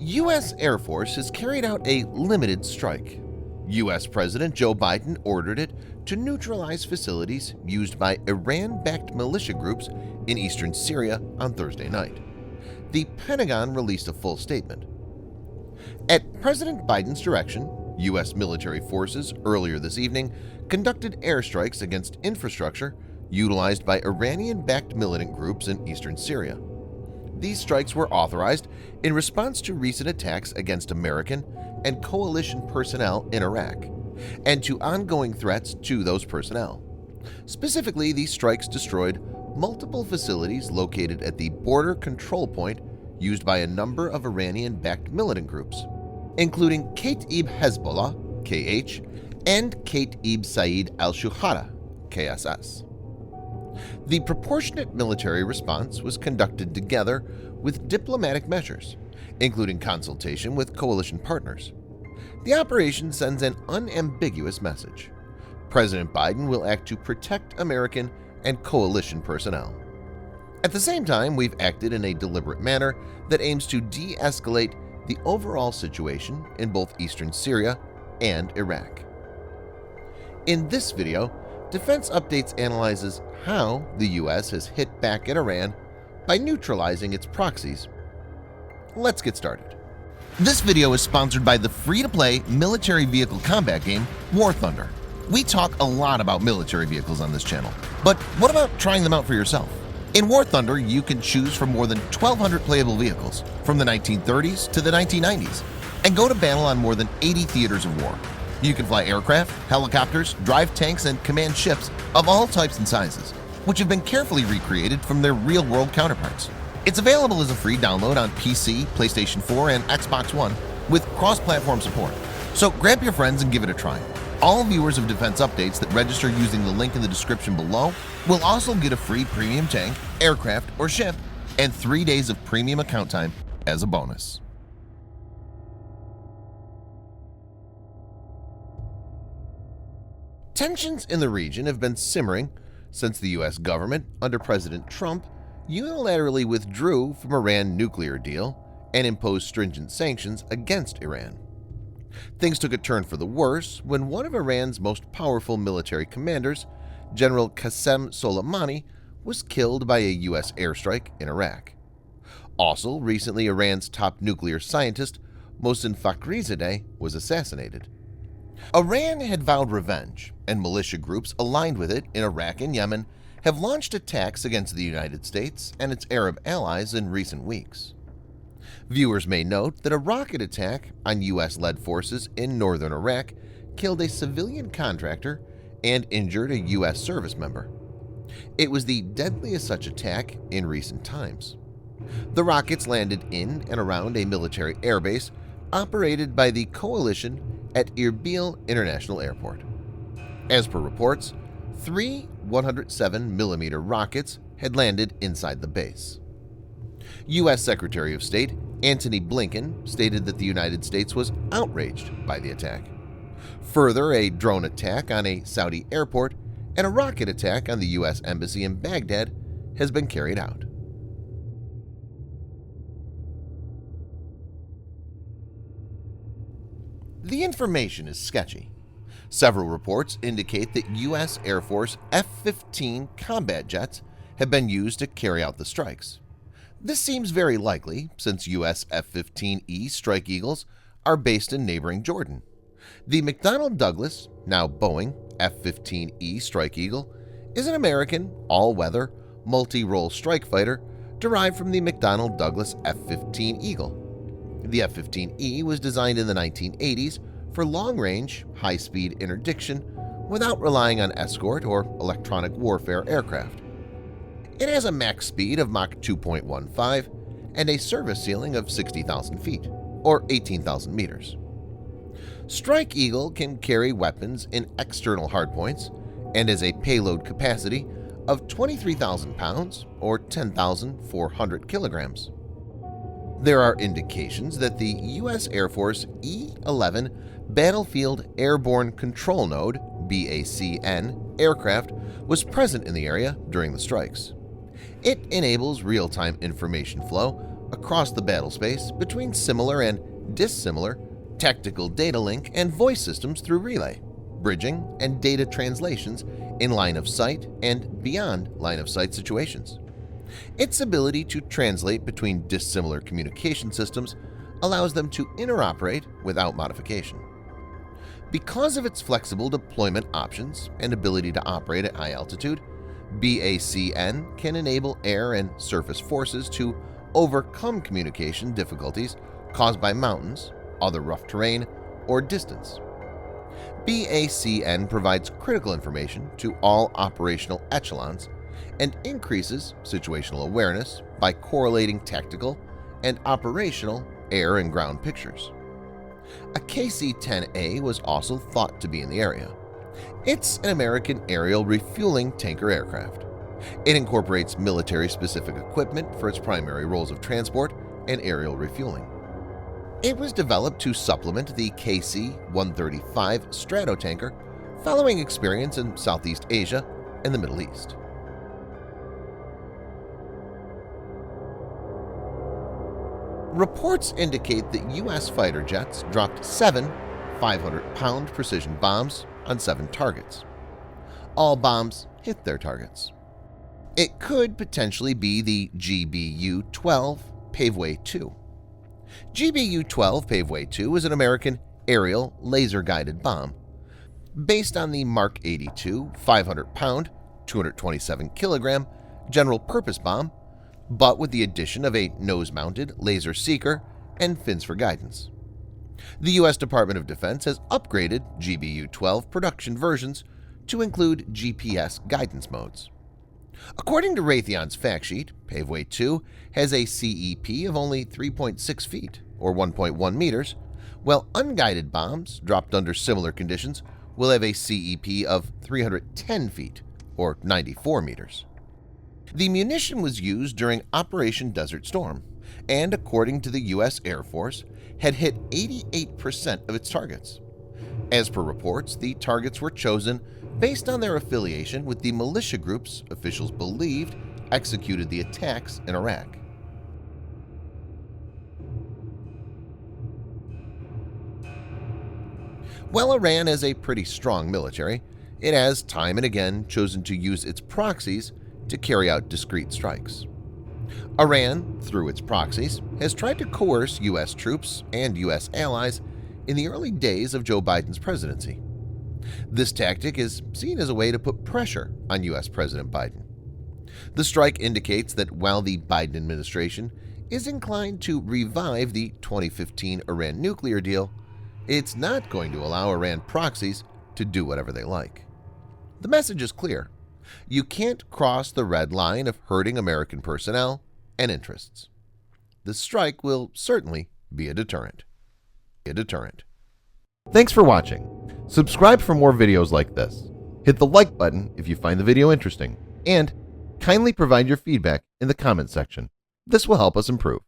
U.S. Air Force has carried out a limited strike. U.S. President Joe Biden ordered it to neutralize facilities used by Iran-backed militia groups in eastern Syria on Thursday night. The Pentagon released a full statement. At President Biden's direction, U.S. military forces earlier this evening conducted airstrikes against infrastructure utilized by Iranian-backed militant groups in eastern Syria. These strikes were authorized in response to recent attacks against American and coalition personnel in Iraq, and to ongoing threats to those personnel. Specifically, these strikes destroyed multiple facilities located at the border control point used by a number of Iranian-backed militant groups, including Kait'ib Hezbollah (KH) and Kait'ib Sayyid al-Shuhada (KSS). The proportionate military response was conducted together with diplomatic measures, including consultation with coalition partners. The operation sends an unambiguous message. President Biden will act to protect American and coalition personnel. At the same time, we've acted in a deliberate manner that aims to de-escalate the overall situation in both eastern Syria and Iraq. In this video, Defense Updates analyzes how the U.S. has hit back at Iran by neutralizing its proxies. Let's get started. This video is sponsored by the free-to-play military vehicle combat game War Thunder. We talk a lot about military vehicles on this channel, but what about trying them out for yourself? In War Thunder, you can choose from more than 1,200 playable vehicles from the 1930s to the 1990s and go to battle on more than 80 theaters of war. You can fly aircraft, helicopters, drive tanks, and command ships of all types and sizes, which have been carefully recreated from their real-world counterparts. It's available as a free download on PC, PlayStation 4, and Xbox One with cross-platform support. So grab your friends and give it a try. All viewers of Defense Updates that register using the link in the description below will also get a free premium tank, aircraft, or ship and 3 days of premium account time as a bonus. Tensions in the region have been simmering since the U.S. government, under President Trump, unilaterally withdrew from Iran's nuclear deal and imposed stringent sanctions against Iran. Things took a turn for the worse when one of Iran's most powerful military commanders, General Qasem Soleimani, was killed by a U.S. airstrike in Iraq. Also, recently Iran's top nuclear scientist, Mohsen Fakhrizadeh, was assassinated. Iran had vowed revenge, and militia groups aligned with it in Iraq and Yemen have launched attacks against the United States and its Arab allies in recent weeks. Viewers may note that a rocket attack on U.S.-led forces in northern Iraq killed a civilian contractor and injured a U.S. service member. It was the deadliest such attack in recent times. The rockets landed in and around a military airbase operated by the coalition at Erbil International Airport. As per reports, 3 107mm rockets had landed inside the base. U.S. Secretary of State Antony Blinken stated that the United States was outraged by the attack. Further, a drone attack on a Saudi airport and a rocket attack on the U.S. Embassy in Baghdad has been carried out. The information is sketchy. Several reports indicate that U.S. Air Force F-15 combat jets have been used to carry out the strikes. This seems very likely since U.S. F-15E Strike Eagles are based in neighboring Jordan. The McDonnell Douglas, now Boeing, F-15E Strike Eagle is an American, all-weather, multi-role strike fighter derived from the McDonnell Douglas F-15 Eagle. The F-15E was designed in the 1980s for long-range, high-speed interdiction without relying on escort or electronic warfare aircraft. It has a max speed of Mach 2.15 and a service ceiling of 60,000 feet, or 18,000 meters. Strike Eagle can carry weapons in external hardpoints and has a payload capacity of 23,000 pounds, or 10,400 kilograms. There are indications that the U.S. Air Force E-11 Battlefield Airborne Control Node (Bacn) aircraft was present in the area during the strikes. It enables real-time information flow across the battlespace between similar and dissimilar tactical data link and voice systems through relay, bridging, and data translations in line-of-sight and beyond line-of-sight situations. Its ability to translate between dissimilar communication systems allows them to interoperate without modification. Because of its flexible deployment options and ability to operate at high altitude, Bacn can enable air and surface forces to overcome communication difficulties caused by mountains, other rough terrain, or distance. Bacn provides critical information to all operational echelons and increases situational awareness by correlating tactical and operational air and ground pictures. A KC-10A was also thought to be in the area. It's an American aerial refueling tanker aircraft. It incorporates military-specific equipment for its primary roles of transport and aerial refueling. It was developed to supplement the KC-135 Stratotanker following experience in Southeast Asia and the Middle East. Reports indicate that U.S. fighter jets dropped 7 500-pound precision bombs on 7 targets. All bombs hit their targets. It could potentially be the GBU-12 Paveway 2. GBU-12 Paveway 2 is an American aerial laser-guided bomb based on the Mark 82 500-pound, 227-kilogram general-purpose bomb, but with the addition of a nose-mounted laser seeker and fins for guidance. The U.S. Department of Defense has upgraded GBU-12 production versions to include GPS guidance modes. According to Raytheon's fact sheet, Paveway 2 has a CEP of only 3.6 feet or 1.1 meters, while unguided bombs dropped under similar conditions will have a CEP of 310 feet or 94 meters. The munition was used during Operation Desert Storm and, according to the U.S. Air Force, had hit 88% of its targets. As per reports, the targets were chosen based on their affiliation with the militia groups officials believed executed the attacks in Iraq. While Iran has a pretty strong military, it has time and again chosen to use its proxies to carry out discrete strikes. Iran, through its proxies, has tried to coerce U.S. troops and U.S. allies in the early days of Joe Biden's presidency. This tactic is seen as a way to put pressure on U.S. President Biden. The strike indicates that while the Biden administration is inclined to revive the 2015 Iran nuclear deal, it's not going to allow Iran proxies to do whatever they like. The message is clear. You can't cross the red line of hurting American personnel and interests. The strike will certainly be a deterrent. Thanks for watching. Subscribe for more videos like this. Hit the like button if you find the video interesting, and kindly provide your feedback in the comment section. This will help us improve.